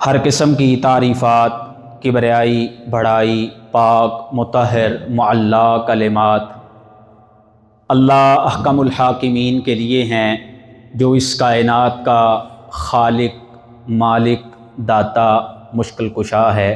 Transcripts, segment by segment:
ہر قسم کی تعریفات، کبریائی، بڑائی، پاک، مطہر، معلی کلمات اللہ احکم الحاکمین کے لیے ہیں، جو اس کائنات کا خالق، مالک، داتا، مشکل کشا ہے۔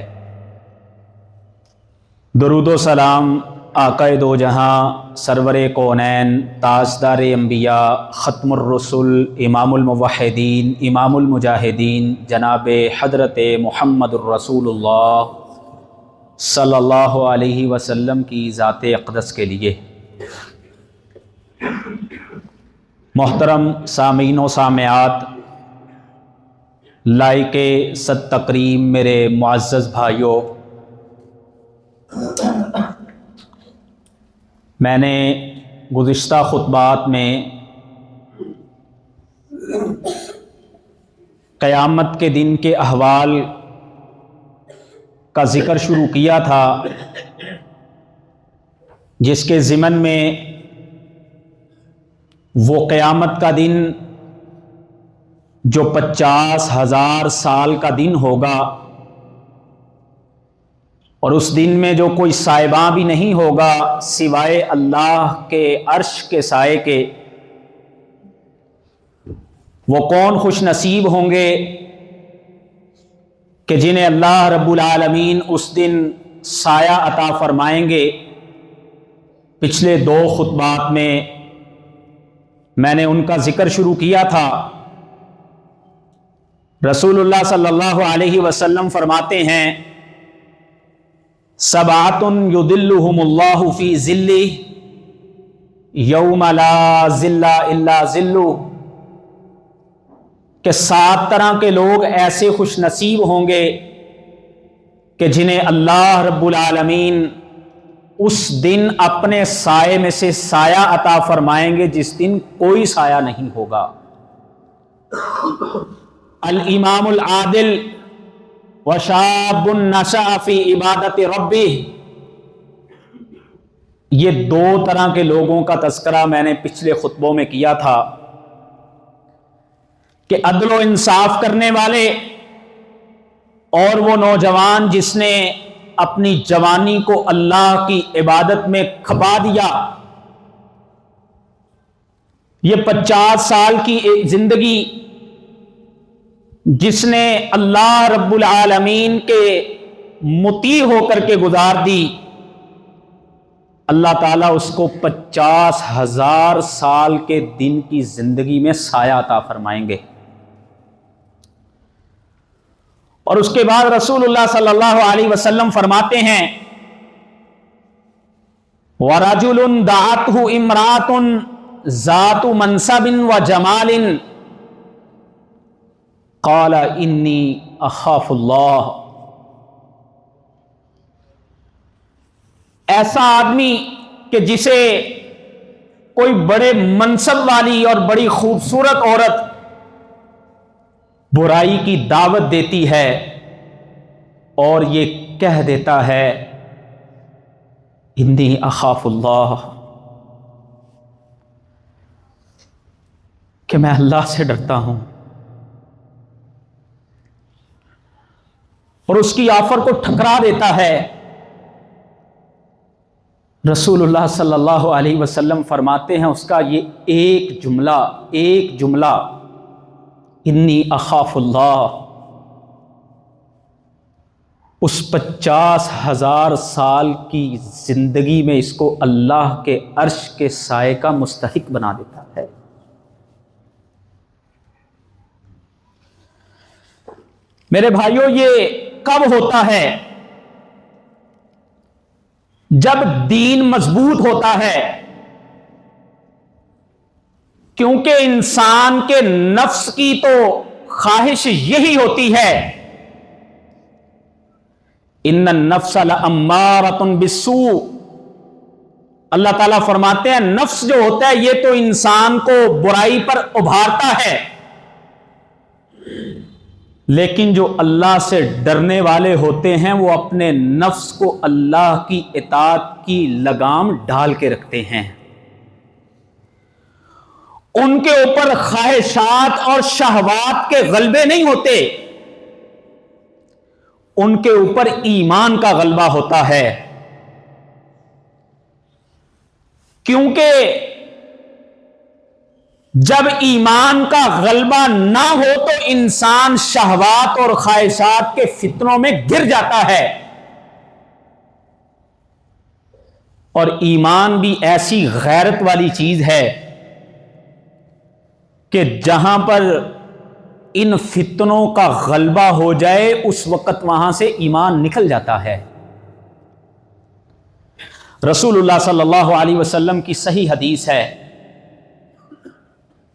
درود و سلام آقا دو جہاں، سرور کونین، تاجدار انبیاء، ختم الرسل، امام الموحدین، امام المجاہدین، جناب حضرت محمد الرسول اللہ صلی اللہ علیہ وسلم کی ذات اقدس کے لیے۔ محترم سامعین و سامعات، لائق صد تکریم میرے معزز بھائیوں، میں نے گزشتہ خطبات میں قیامت کے دن کے احوال کا ذکر شروع کیا تھا، جس کے ضمن میں وہ قیامت کا دن جو 50,000 سال کا دن ہوگا، اور اس دن میں جو کوئی سائباں بھی نہیں ہوگا سوائے اللہ کے عرش کے سائے کے، وہ کون خوش نصیب ہوں گے کہ جنہیں اللہ رب العالمین اس دن سایہ عطا فرمائیں گے۔ پچھلے 2 خطبات میں نے ان کا ذکر شروع کیا تھا۔ رسول اللہ صلی اللہ علیہ وسلم فرماتے ہیں، سبعۃ یظلھم اللہ فی ظلہ یوم لا ظل الا ظلہ، کہ 7 طرح کے لوگ ایسے خوش نصیب ہوں گے کہ جنہیں اللہ رب العالمین اس دن اپنے سائے میں سے سایہ عطا فرمائیں گے، جس دن کوئی سایہ نہیں ہوگا۔ الامام العادل وشاب نشأ فی عبادت ربہ، یہ 2 طرح کے لوگوں کا تذکرہ میں نے پچھلے خطبوں میں کیا تھا کہ عدل و انصاف کرنے والے، اور وہ نوجوان جس نے اپنی جوانی کو اللہ کی عبادت میں کھپا دیا۔ یہ 50 سال کی ایک زندگی جس نے اللہ رب العالمین کے مطیع ہو کر کے گزار دی، اللہ تعالیٰ اس کو 50,000 سال کے دن کی زندگی میں سایہ عطا فرمائیں گے۔ اور اس کے بعد رسول اللہ صلی اللہ علیہ وسلم فرماتے ہیں، وَرَجُلٌ دَعَتْهُ امْرَأَةٌ ذَاتُ مَنْصَبٍ وَجَمَالٍ قَالَ إِنِّي أَخَافُ اللَّهَ، ایسا آدمی کہ جسے کوئی بڑے منصب والی اور بڑی خوبصورت عورت برائی کی دعوت دیتی ہے اور یہ کہہ دیتا ہے، انی اخاف اللہ، کہ میں اللہ سے ڈرتا ہوں، اور اس کی آفر کو ٹھکرا دیتا ہے۔ رسول اللہ صلی اللہ علیہ وسلم فرماتے ہیں، اس کا یہ ایک جملہ انی اخاف اللہ، اس 50,000 سال کی زندگی میں اس کو اللہ کے عرش کے سائے کا مستحق بنا دیتا ہے۔ میرے بھائیوں، یہ کب ہوتا ہے؟ جب دین مضبوط ہوتا ہے، کیونکہ انسان کے نفس کی تو خواہش یہی ہوتی ہے، ان النفس لامارۃ بالسوء، اللہ تعالیٰ فرماتے ہیں نفس جو ہوتا ہے یہ تو انسان کو برائی پر ابھارتا ہے، لیکن جو اللہ سے ڈرنے والے ہوتے ہیں وہ اپنے نفس کو اللہ کی اطاعت کی لگام ڈال کے رکھتے ہیں۔ ان کے اوپر خواہشات اور شہوات کے غلبے نہیں ہوتے، ان کے اوپر ایمان کا غلبہ ہوتا ہے، کیونکہ جب ایمان کا غلبہ نہ ہو تو انسان شہوات اور خواہشات کے فتنوں میں گر جاتا ہے، اور ایمان بھی ایسی غیرت والی چیز ہے کہ جہاں پر ان فتنوں کا غلبہ ہو جائے اس وقت وہاں سے ایمان نکل جاتا ہے۔ رسول اللہ صلی اللہ علیہ وسلم کی صحیح حدیث ہے،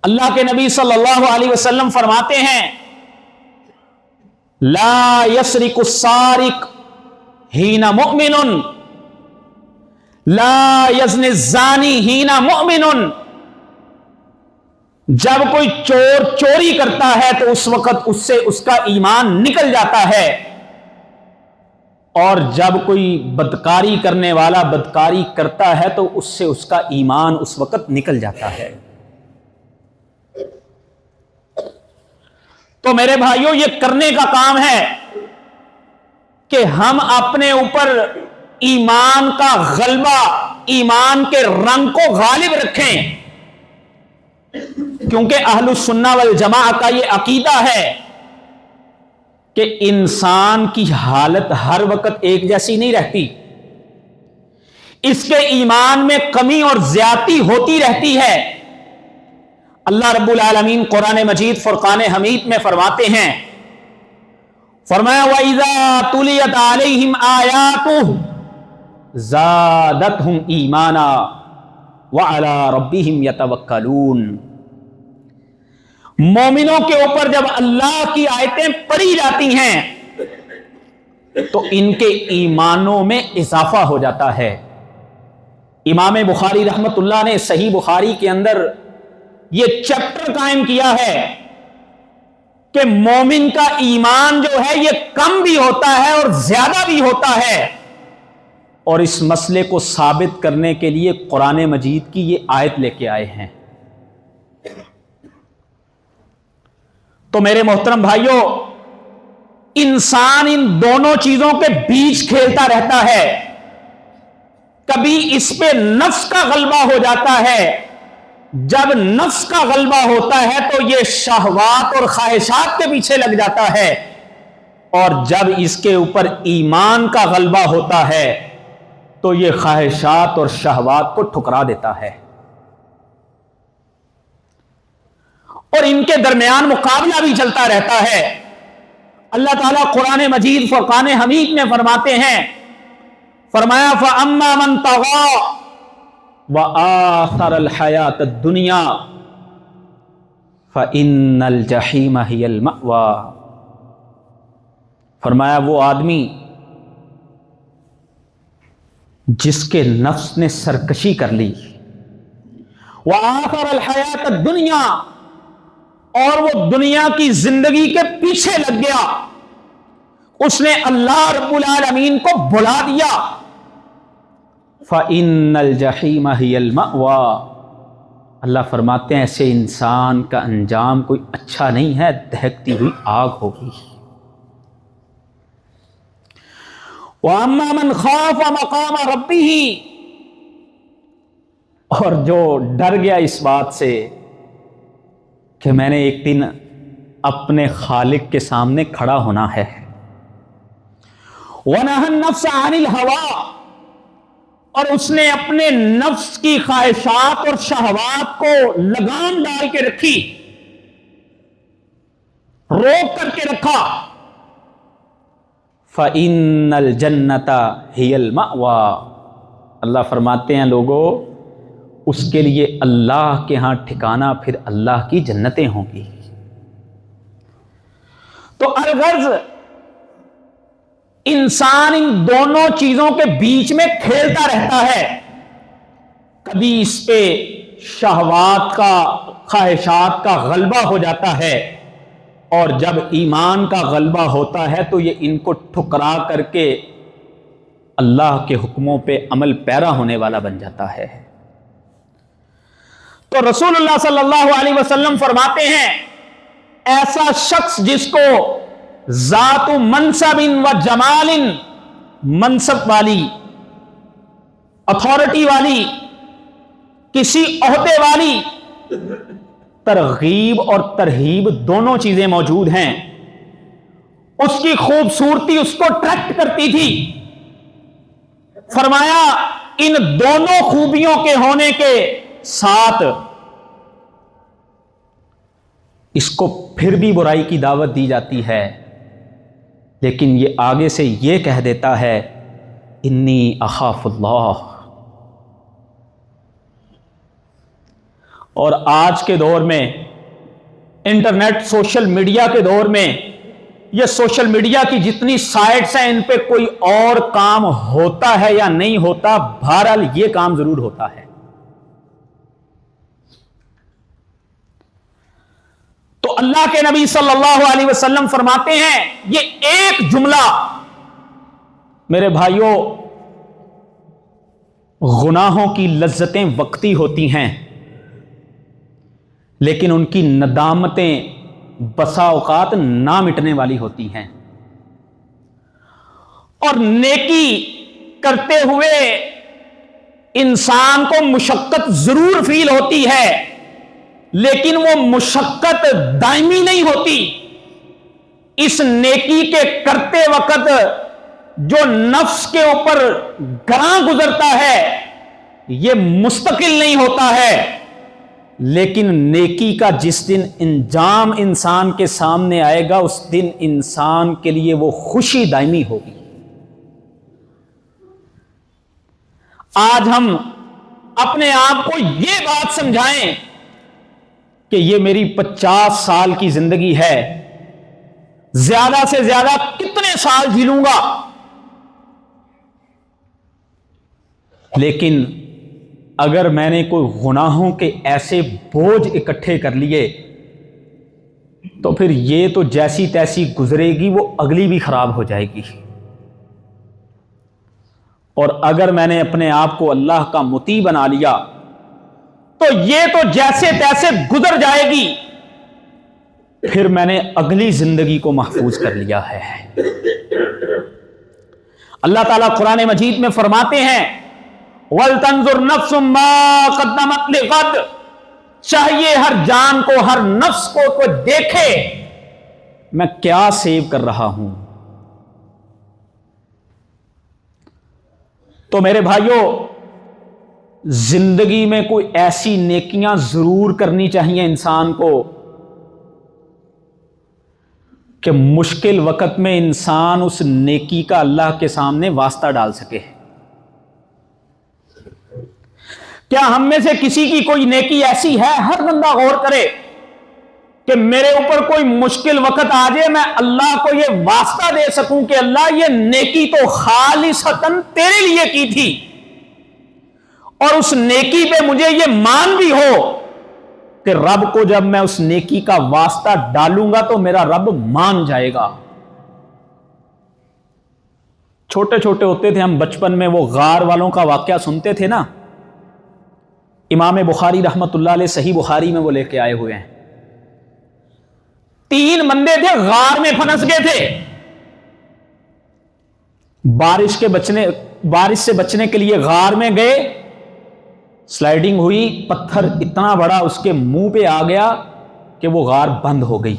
اللہ کے نبی صلی اللہ علیہ وسلم فرماتے ہیں لا یسرق السارق حین مؤمن لا یزنی الزانی حین مؤمن، جب کوئی چور چوری کرتا ہے تو اس وقت اس سے اس کا ایمان نکل جاتا ہے، اور جب کوئی بدکاری کرنے والا بدکاری کرتا ہے تو اس سے اس کا ایمان اس وقت نکل جاتا ہے۔ تو میرے بھائیوں، یہ کرنے کا کام ہے کہ ہم اپنے اوپر ایمان کا غلبہ، ایمان کے رنگ کو غالب رکھیں، کیونکہ اہل السنہ والجماعہ کا یہ عقیدہ ہے کہ انسان کی حالت ہر وقت ایک جیسی نہیں رہتی، اس کے ایمان میں کمی اور زیادتی ہوتی رہتی ہے۔ اللہ رب العالمین قرآن مجید فرقان حمید میں فرماتے ہیں، فرمایا وَإِذَا تُلِيَتْ عَلَيْهِمْ آيَاتُهُ زَادَتْهُمْ إِيمَانًا وَعَلَى رَبِّهِمْ يَتَوَكَّلُونَ، مومنوں کے اوپر جب اللہ کی آیتیں پڑھی جاتی ہیں تو ان کے ایمانوں میں اضافہ ہو جاتا ہے۔ امام بخاری رحمت اللہ نے صحیح بخاری کے اندر یہ چیپٹر قائم کیا ہے کہ مومن کا ایمان جو ہے یہ کم بھی ہوتا ہے اور زیادہ بھی ہوتا ہے، اور اس مسئلے کو ثابت کرنے کے لیے قرآن مجید کی یہ آیت لے کے آئے ہیں۔ تو میرے محترم بھائیوں، انسان ان دونوں چیزوں کے بیچ کھیلتا رہتا ہے، کبھی اس پہ نفس کا غلبہ ہو جاتا ہے، جب نفس کا غلبہ ہوتا ہے تو یہ شہوات اور خواہشات کے پیچھے لگ جاتا ہے، اور جب اس کے اوپر ایمان کا غلبہ ہوتا ہے تو یہ خواہشات اور شہوات کو ٹھکرا دیتا ہے، اور ان کے درمیان مقابلہ بھی چلتا رہتا ہے۔ اللہ تعالیٰ قرآن مجید فرقان حمید میں فرماتے ہیں، فرمایا فَأَمَّا مَن طَغَىٰ وَآثَرَ الْحَيَاةَ الدُّنْيَا فَإِنَّ الْجَحِيمَ هِيَ الْمَأْوَىٰ، فرمایا وہ آدمی جس کے نفس نے سرکشی کر لی، وَآثَرَ الْحَيَاةَ الدُّنْيَا، اور وہ دنیا کی زندگی کے پیچھے لگ گیا، اس نے اللہ رب العالمین کو بھلا دیا، فَإِنَّ الْجَحِيمَ هِيَ الْمَأْوَىٰ، اللہ فرماتے ہیں ایسے انسان کا انجام کوئی اچھا نہیں ہے، دہکتی ہوئی آگ ہوگی۔ وَأَمَّا مَنْ خَافَ مَقَامَ رَبِّهِ، اور جو ڈر گیا اس بات سے کہ میں نے ایک دن اپنے خالق کے سامنے کھڑا ہونا ہے، وَنَهَى النَّفْسَ عَنِ الْهَوَىٰ، اور اس نے اپنے نفس کی خواہشات اور شہوات کو لگام ڈال کے رکھی، روک کر کے رکھا، فَإِنَّ الْجَنَّةَ هِيَ الْمَأْوَىٰ، اللہ فرماتے ہیں لوگوں اس کے لیے اللہ کے ہاں ٹھکانہ پھر اللہ کی جنتیں ہوں گی۔ تو الغرض انسان ان دونوں چیزوں کے بیچ میں کھیلتا رہتا ہے، کبھی اس پہ شہوات کا، خواہشات کا غلبہ ہو جاتا ہے، اور جب ایمان کا غلبہ ہوتا ہے تو یہ ان کو ٹھکرا کر کے اللہ کے حکموں پہ عمل پیرا ہونے والا بن جاتا ہے۔ تو رسول اللہ صلی اللہ علیہ وسلم فرماتے ہیں ایسا شخص جس کو ذات منصب و جمال، منصب والی، اتھارٹی والی، کسی عہدے والی، ترغیب اور ترہیب دونوں چیزیں موجود ہیں. اس کی خوبصورتی اس کو اٹریکٹ کرتی تھی. فرمایا ان دونوں خوبیوں کے ہونے کے ساتھ اس کو پھر بھی برائی کی دعوت دی جاتی ہے، لیکن یہ آگے سے یہ کہہ دیتا ہے انی اخاف اللہ. اور آج کے دور میں، انٹرنیٹ سوشل میڈیا کے دور میں، یہ سوشل میڈیا کی جتنی سائٹس ہیں ان پہ کوئی اور کام ہوتا ہے یا نہیں ہوتا، بہرحال یہ کام ضرور ہوتا ہے. تو اللہ کے نبی صلی اللہ علیہ وسلم فرماتے ہیں یہ ایک جملہ میرے بھائیوں، گناہوں کی لذتیں وقتی ہوتی ہیں لیکن ان کی ندامتیں بسا اوقات نہ مٹنے والی ہوتی ہیں. اور نیکی کرتے ہوئے انسان کو مشقت ضرور فیل ہوتی ہے لیکن وہ مشقت دائمی نہیں ہوتی. اس نیکی کے کرتے وقت جو نفس کے اوپر گراں گزرتا ہے یہ مستقل نہیں ہوتا ہے، لیکن نیکی کا جس دن انجام انسان کے سامنے آئے گا اس دن انسان کے لیے وہ خوشی دائمی ہوگی. آج ہم اپنے آپ کو یہ بات سمجھائیں کہ یہ میری 50 سال کی زندگی ہے، زیادہ سے زیادہ کتنے سال جی لوں گا، لیکن اگر میں نے کوئی گناہوں کے ایسے بوجھ اکٹھے کر لیے تو پھر یہ تو جیسی تیسی گزرے گی، وہ اگلی بھی خراب ہو جائے گی. اور اگر میں نے اپنے آپ کو اللہ کا مطیع بنا لیا تو یہ تو جیسے تیسے گزر جائے گی، پھر میں نے اگلی زندگی کو محفوظ کر لیا ہے. اللہ تعالیٰ قرآن مجید میں فرماتے ہیں وَلْتَنْظُرْ نَفْسٌ مَّا قَدَّمَتْ لِغَدٍ، چاہیے ہر جان کو، ہر نفس کو دیکھے میں کیا سیو کر رہا ہوں. تو میرے بھائیوں، زندگی میں کوئی ایسی نیکیاں ضرور کرنی چاہیے انسان کو کہ مشکل وقت میں انسان اس نیکی کا اللہ کے سامنے واسطہ ڈال سکے. کیا ہم میں سے کسی کی کوئی نیکی ایسی ہے؟ ہر بندہ غور کرے کہ میرے اوپر کوئی مشکل وقت آ جائے میں اللہ کو یہ واسطہ دے سکوں کہ اللہ یہ نیکی تو خالصتاً تیرے لیے کی تھی، اور اس نیکی پہ مجھے یہ مان بھی ہو کہ رب کو جب میں اس نیکی کا واسطہ ڈالوں گا تو میرا رب مان جائے گا. چھوٹے چھوٹے ہوتے تھے ہم بچپن میں، وہ غار والوں کا واقعہ سنتے تھے نا. امام بخاری رحمت اللہ علیہ صحیح بخاری میں وہ لے کے آئے ہوئے ہیں. 3 بندے تھے، غار میں پھنس گئے تھے. بارش سے بچنے کے لیے غار میں گئے، سلائیڈنگ ہوئی، پتھر اتنا بڑا اس کے منہ پہ آ گیا کہ وہ غار بند ہو گئی.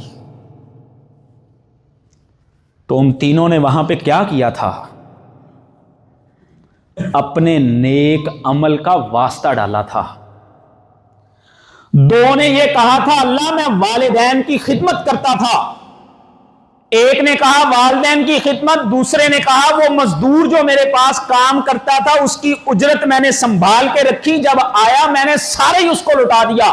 تو ان تینوں نے وہاں پہ کیا کیا تھا؟ اپنے نیک عمل کا واسطہ ڈالا تھا. 2 نے یہ کہا تھا اللہ میں والدین کی خدمت کرتا تھا. ایک نے کہا والدین کی خدمت، دوسرے نے کہا وہ مزدور جو میرے پاس کام کرتا تھا اس کی اجرت میں نے سنبھال کے رکھی، جب آیا میں نے سارے ہی اس کو لوٹا دیا.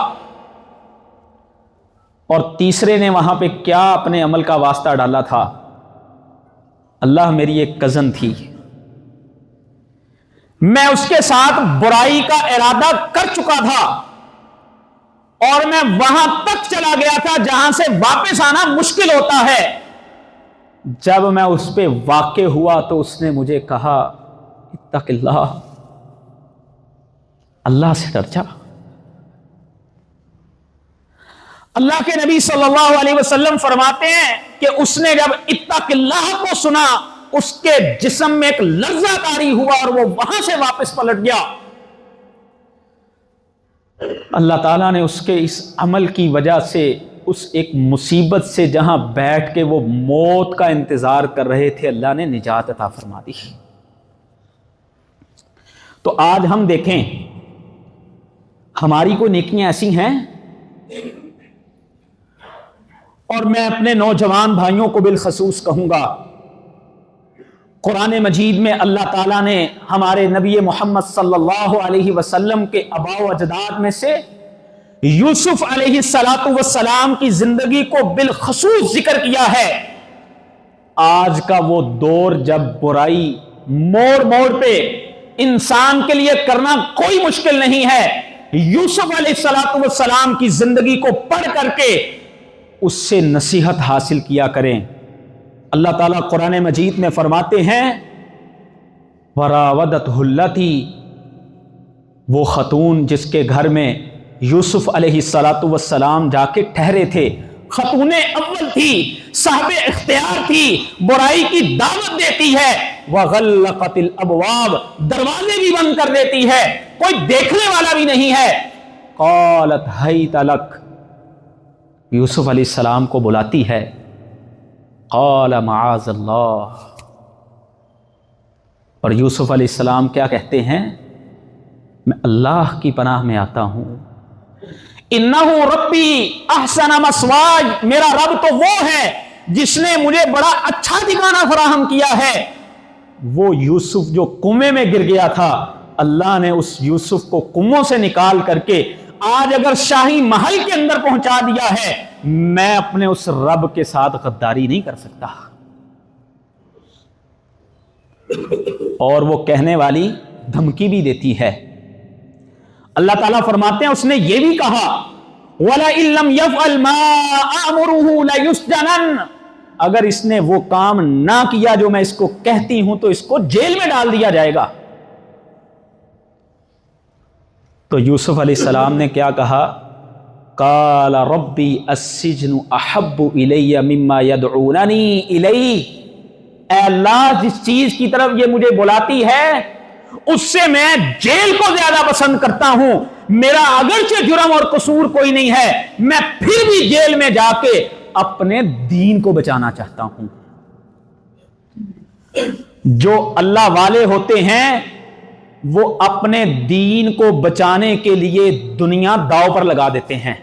اور تیسرے نے وہاں پہ کیا اپنے عمل کا واسطہ ڈالا تھا؟ اللہ میری ایک کزن تھی، میں اس کے ساتھ برائی کا ارادہ کر چکا تھا اور میں وہاں تک چلا گیا تھا جہاں سے واپس آنا مشکل ہوتا ہے. جب میں اس پہ واقع ہوا تو اس نے مجھے کہا اتق اللہ، اللہ سے ڈر جا. اللہ کے نبی صلی اللہ علیہ وسلم فرماتے ہیں کہ اس نے جب اتق اللہ کو سنا اس کے جسم میں ایک لرزہ طاری ہوا اور وہ وہاں سے واپس پلٹ گیا. اللہ تعالیٰ نے اس کے اس عمل کی وجہ سے اس ایک مصیبت سے جہاں بیٹھ کے وہ موت کا انتظار کر رہے تھے اللہ نے نجات عطا فرما دی. تو آج ہم دیکھیں ہماری کوئی نیکیاں ایسی ہیں، اور میں اپنے نوجوان بھائیوں کو بالخصوص کہوں گا، قرآن مجید میں اللہ تعالیٰ نے ہمارے نبی محمد صلی اللہ علیہ وسلم کے آباء و اجداد میں سے یوسف علیہ السلام کی زندگی کو بالخصوص ذکر کیا ہے. آج کا وہ دور جب برائی موڑ موڑ پہ انسان کے لیے کرنا کوئی مشکل نہیں ہے، یوسف علیہ السلام کی زندگی کو پڑھ کر کے اس سے نصیحت حاصل کیا کریں. اللہ تعالیٰ قرآن مجید میں فرماتے ہیں وراودتہ اللاتی، وہ خاتون جس کے گھر میں یوسف علیہ السلام جا کے ٹھہرے تھے، خاتون اول تھی، صاحب اختیار تھی، برائی کی دعوت دیتی ہے، وغلقت الابواب، دروازے بھی بند کر دیتی ہے، کوئی دیکھنے والا بھی نہیں ہے. قالت حیت لک، یوسف علیہ السلام کو بلاتی ہے، قال معاذ اللہ، اور یوسف علیہ السلام کیا کہتے ہیں؟ میں اللہ کی پناہ میں آتا ہوں. انہ ربی احسن مثواج، میرا رب تو وہ ہے جس نے مجھے بڑا اچھا ٹھکانہ فراہم کیا ہے. وہ یوسف جو کنویں میں گر گیا تھا، اللہ نے اس یوسف کو کنووں سے نکال کر کے آج اگر شاہی محل کے اندر پہنچا دیا ہے، میں اپنے اس رب کے ساتھ غداری نہیں کر سکتا. اور وہ کہنے والی دھمکی بھی دیتی ہے. اللہ تعالیٰ فرماتے ہیں اس نے یہ بھی کہا وَلَئِن لَّمْ يَفْعَلْ مَا أَأْمُرُهُ لَيُسْجَنَنَّ، اگر اس نے وہ کام نہ کیا جو میں اس کو کہتی ہوں تو اس کو جیل میں ڈال دیا جائے گا. تو یوسف علیہ السلام نے کیا کہا؟ قال ربی السجن احب الی مما یدعوننی الیہ، اے اللہ جس چیز کی طرف یہ مجھے بلاتی ہے اس سے میں جیل کو زیادہ پسند کرتا ہوں. میرا اگرچہ جرم اور قصور کوئی نہیں ہے، میں پھر بھی جیل میں جا کے اپنے دین کو بچانا چاہتا ہوں. جو اللہ والے ہوتے ہیں وہ اپنے دین کو بچانے کے لیے دنیا داؤ پر لگا دیتے ہیں،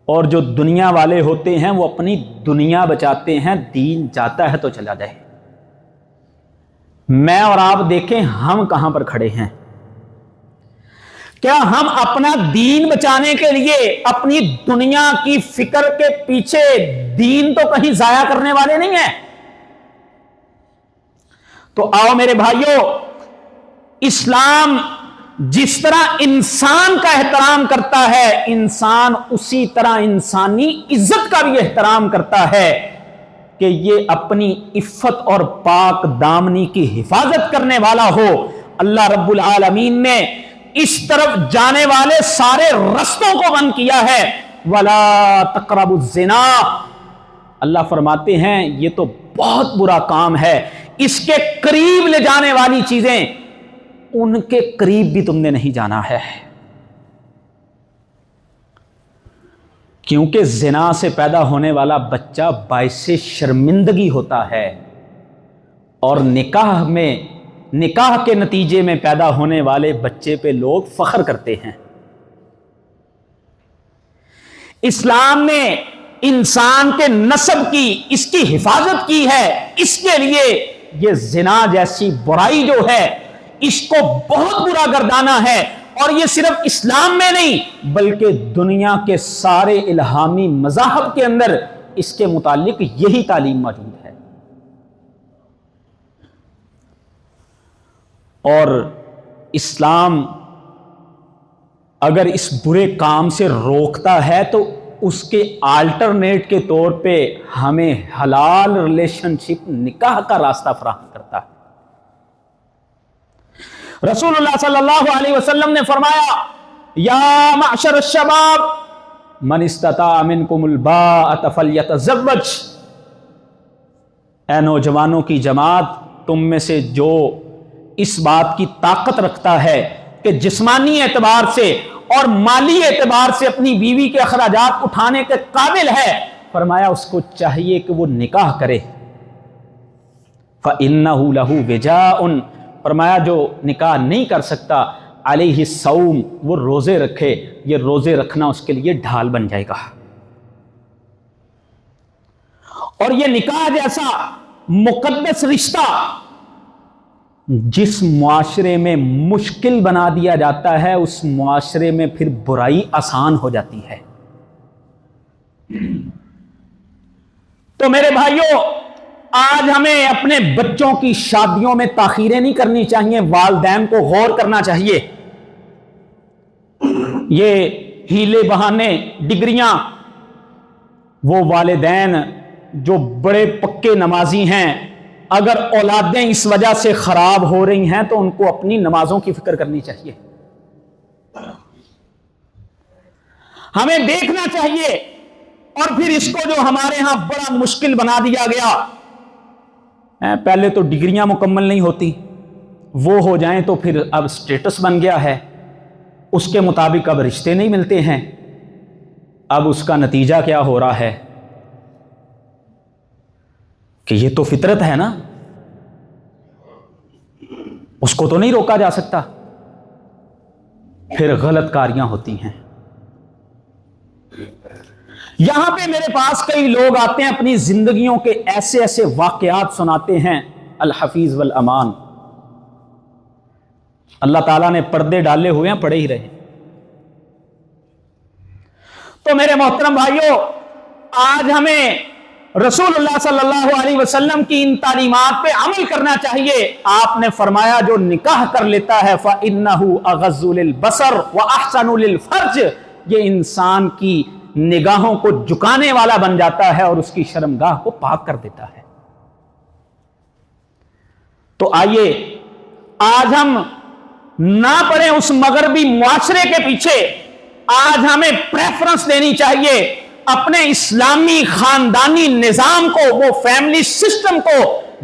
اور جو دنیا والے ہوتے ہیں وہ اپنی دنیا بچاتے ہیں، دین جاتا ہے تو چلا جائے. میں اور آپ دیکھیں ہم کہاں پر کھڑے ہیں. کیا ہم اپنا دین بچانے کے لیے اپنی دنیا کی فکر کے پیچھے دین تو کہیں ضائع کرنے والے نہیں ہیں؟ تو آؤ میرے بھائیوں، اسلام جس طرح انسان کا احترام کرتا ہے، انسان اسی طرح انسانی عزت کا بھی احترام کرتا ہے کہ یہ اپنی عفت اور پاک دامنی کی حفاظت کرنے والا ہو. اللہ رب العالمین نے اس طرف جانے والے سارے رستوں کو بند کیا ہے. وَلَا تَقْرَبُوا الزِّنَا، اللہ فرماتے ہیں یہ تو بہت برا کام ہے، اس کے قریب لے جانے والی چیزیں ان کے قریب بھی تم نے نہیں جانا ہے، کیونکہ زنا سے پیدا ہونے والا بچہ باعث شرمندگی ہوتا ہے، اور نکاح کے نتیجے میں پیدا ہونے والے بچے پہ لوگ فخر کرتے ہیں. اسلام نے انسان کے نسب کی، اس کی حفاظت کی ہے. اس کے لیے یہ زنا جیسی برائی جو ہے اس کو بہت برا گردانا ہے. اور یہ صرف اسلام میں نہیں بلکہ دنیا کے سارے الہامی مذاہب کے اندر اس کے متعلق یہی تعلیم موجود ہے. اور اسلام اگر اس برے کام سے روکتا ہے تو اس کے آلٹرنیٹ کے طور پہ ہمیں حلال ریلیشن شپ، نکاح کا راستہ فراہم کرتا ہے. رسول اللہ صلی اللہ علیہ وسلم نے فرمایا یا معشر الشباب من استطاع منکم الباءۃ فلیتزوج، اے نوجوانوں کی جماعت، تم میں سے جو اس بات کی طاقت رکھتا ہے کہ جسمانی اعتبار سے اور مالی اعتبار سے اپنی بیوی کے اخراجات اٹھانے کے قابل ہے، فرمایا اس کو چاہیے کہ وہ نکاح کرے۔ فَإِنَّهُ لَهُ وِجَاءٌ، فرمایا جو نکاح نہیں کر سکتا، علیہ الصوم، وہ روزے رکھے، یہ روزے رکھنا اس کے لیے ڈھال بن جائے گا۔ اور یہ نکاح جیسا مقدس رشتہ جس معاشرے میں مشکل بنا دیا جاتا ہے، اس معاشرے میں پھر برائی آسان ہو جاتی ہے۔ تو میرے بھائیوں، آج ہمیں اپنے بچوں کی شادیوں میں تاخیریں نہیں کرنی چاہیے، والدین کو غور کرنا چاہیے۔ یہ ہیلے بہانے، ڈگریاں، وہ والدین جو بڑے پکے نمازی ہیں، اگر اولادیں اس وجہ سے خراب ہو رہی ہیں تو ان کو اپنی نمازوں کی فکر کرنی چاہیے۔ ہمیں دیکھنا چاہیے، اور پھر اس کو جو ہمارے ہاں بڑا مشکل بنا دیا گیا، پہلے تو ڈگریاں مکمل نہیں ہوتی، وہ ہو جائیں تو پھر اب سٹیٹس بن گیا ہے، اس کے مطابق اب رشتے نہیں ملتے ہیں۔ اب اس کا نتیجہ کیا ہو رہا ہے کہ یہ تو فطرت ہے نا، اس کو تو نہیں روکا جا سکتا، پھر غلط کاریاں ہوتی ہیں۔ یہاں پہ میرے پاس کئی لوگ آتے ہیں، اپنی زندگیوں کے ایسے ایسے واقعات سناتے ہیں، الحفیظ والامان، اللہ تعالیٰ نے پردے ڈالے ہوئے ہیں، پڑے ہی رہے۔ تو میرے محترم بھائیوں، آج ہمیں رسول اللہ صلی اللہ علیہ وسلم کی ان تعلیمات پہ عمل کرنا چاہیے۔ آپ نے فرمایا جو نکاح کر لیتا ہے فَإِنَّهُ أَغَضُّ لِلْبَصَرِ وَأَحْسَنُ لِلْفَرْجِ، یہ انسان کی نگاہوں کو جھکانے والا بن جاتا ہے اور اس کی شرمگاہ کو پاک کر دیتا ہے۔ تو آئیے آج ہم نہ پڑیں اس مغربی معاشرے کے پیچھے، آج ہمیں پریفرنس دینی چاہیے اپنے اسلامی خاندانی نظام کو، وہ فیملی سسٹم کو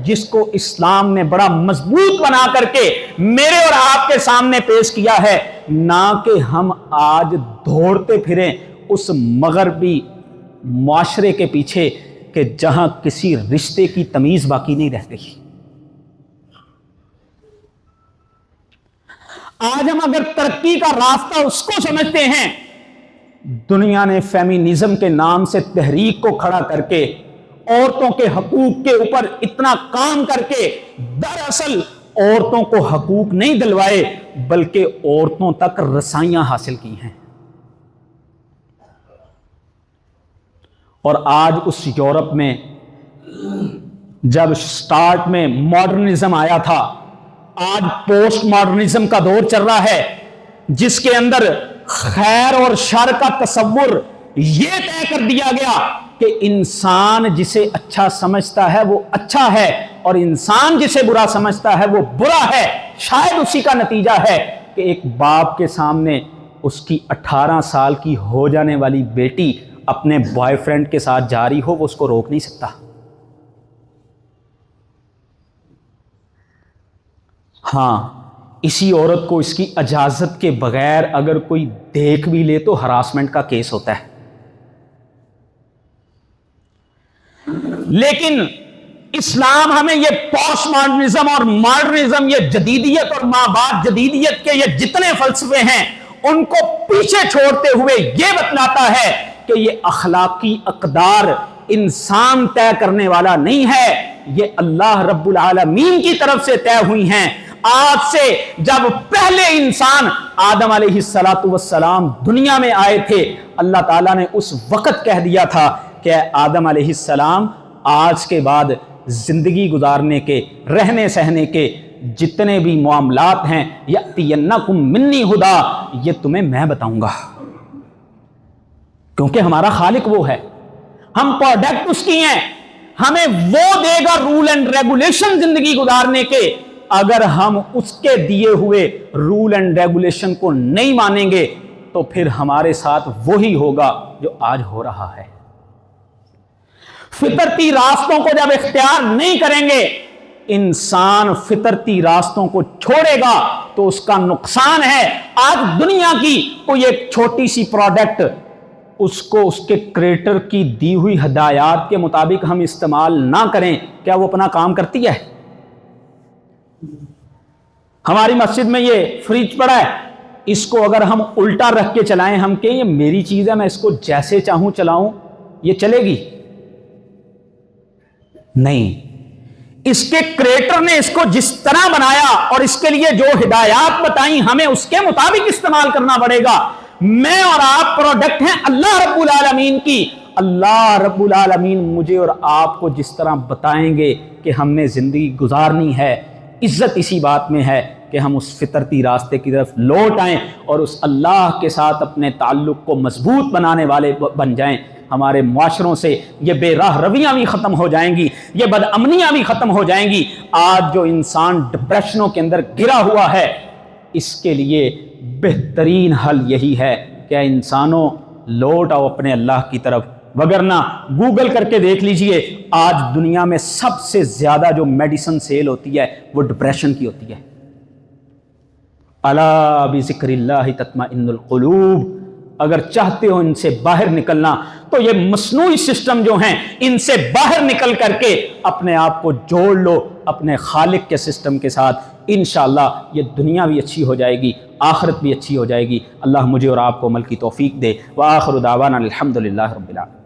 جس کو اسلام نے بڑا مضبوط بنا کر کے میرے اور آپ کے سامنے پیش کیا ہے، نہ کہ ہم آج دوڑتے پھریں اس مغربی معاشرے کے پیچھے کہ جہاں کسی رشتے کی تمیز باقی نہیں رہ گئی۔ آج ہم اگر ترقی کا راستہ اس کو سمجھتے ہیں، دنیا نے فیمینزم کے نام سے تحریک کو کھڑا کر کے عورتوں کے حقوق کے اوپر اتنا کام کر کے دراصل عورتوں کو حقوق نہیں دلوائے بلکہ عورتوں تک رسائیاں حاصل کی ہیں۔ اور آج اس یورپ میں جب سٹارٹ میں ماڈرنزم آیا تھا، آج پوسٹ ماڈرنزم کا دور چل رہا ہے جس کے اندر خیر اور شر کا تصور یہ طے کر دیا گیا کہ انسان جسے اچھا سمجھتا ہے وہ اچھا ہے اور انسان جسے برا سمجھتا ہے وہ برا ہے۔ شاید اسی کا نتیجہ ہے کہ ایک باپ کے سامنے اس کی 18 سال کی ہو جانے والی بیٹی اپنے بوائے فرینڈ کے ساتھ جا رہی ہو، وہ اس کو روک نہیں سکتا۔ ہاں، اسی عورت کو اس کی اجازت کے بغیر اگر کوئی دیکھ بھی لے تو ہراسمنٹ کا کیس ہوتا ہے۔ لیکن اسلام ہمیں یہ پوسٹ ماڈرنزم اور ماڈرنزم، یہ جدیدیت اور ماں بعد جدیدیت کے یہ جتنے فلسفے ہیں ان کو پیچھے چھوڑتے ہوئے یہ بتلاتا ہے کہ یہ اخلاقی اقدار انسان طے کرنے والا نہیں ہے، یہ اللہ رب العالمین کی طرف سے طے ہوئی ہیں۔ آج سے جب پہلے انسان آدم علیہ السلام دنیا میں آئے تھے، اللہ تعالیٰ نے اس وقت کہہ دیا تھا کہ آدم علیہ السلام آج کے بعد زندگی گزارنے کے، رہنے سہنے کے جتنے بھی معاملات ہیں، یأتینکم منی ہدا، یہ تمہیں میں بتاؤں گا، کیونکہ ہمارا خالق وہ ہے، ہم پروڈکٹ اس کی ہیں، ہمیں وہ دے گا رول اینڈ ریگولیشن زندگی گزارنے کے۔ اگر ہم اس کے دیے ہوئے رول اینڈ ریگولیشن کو نہیں مانیں گے تو پھر ہمارے ساتھ وہی ہوگا جو آج ہو رہا ہے۔ فطرتی راستوں کو جب اختیار نہیں کریں گے، انسان فطرتی راستوں کو چھوڑے گا تو اس کا نقصان ہے۔ آج دنیا کی کوئی ایک چھوٹی سی پروڈکٹ، اس کو اس کے کریٹر کی دی ہوئی ہدایات کے مطابق ہم استعمال نہ کریں، کیا وہ اپنا کام کرتی ہے؟ ہماری مسجد میں یہ فریج پڑا ہے، اس کو اگر ہم الٹا رکھ کے چلائیں، ہم کہیں یہ میری چیز ہے، میں اس کو جیسے چاہوں چلاؤں، یہ چلے گی؟ نہیں، اس کے کریٹر نے اس کو جس طرح بنایا اور اس کے لیے جو ہدایات بتائیں ہمیں اس کے مطابق استعمال کرنا پڑے گا۔ میں اور آپ پروڈکٹ ہیں اللہ رب العالمین کی۔ اللہ رب العالمین مجھے اور آپ کو جس طرح بتائیں گے کہ ہم نے زندگی گزارنی ہے، عزت اسی بات میں ہے کہ ہم اس فطرتی راستے کی طرف لوٹ آئیں اور اس اللہ کے ساتھ اپنے تعلق کو مضبوط بنانے والے بن جائیں۔ ہمارے معاشروں سے یہ بے راہ رویاں بھی ختم ہو جائیں گی، یہ بد امنیاں بھی ختم ہو جائیں گی۔ آج جو انسان ڈپریشنوں کے اندر گرا ہوا ہے، اس کے لیے بہترین حل یہی ہے کہ انسانوں لوٹ آؤ اپنے اللہ کی طرف، وگرنہ گوگل کر کے دیکھ لیجئے، آج دنیا میں سب سے زیادہ جو میڈیسن سیل ہوتی ہے وہ ڈپریشن کی ہوتی ہے۔ الا بذکر اللہ تطمئن القلوب۔ اگر چاہتے ہو ان سے باہر نکلنا تو یہ مصنوعی سسٹم جو ہیں ان سے باہر نکل کر کے اپنے آپ کو جوڑ لو اپنے خالق کے سسٹم کے ساتھ، انشاءاللہ یہ دنیا بھی اچھی ہو جائے گی، آخرت بھی اچھی ہو جائے گی۔ اللہ مجھے اور آپ کو عمل کی توفیق دے۔ وآخر دعوانا الحمدللہ رب العالمین۔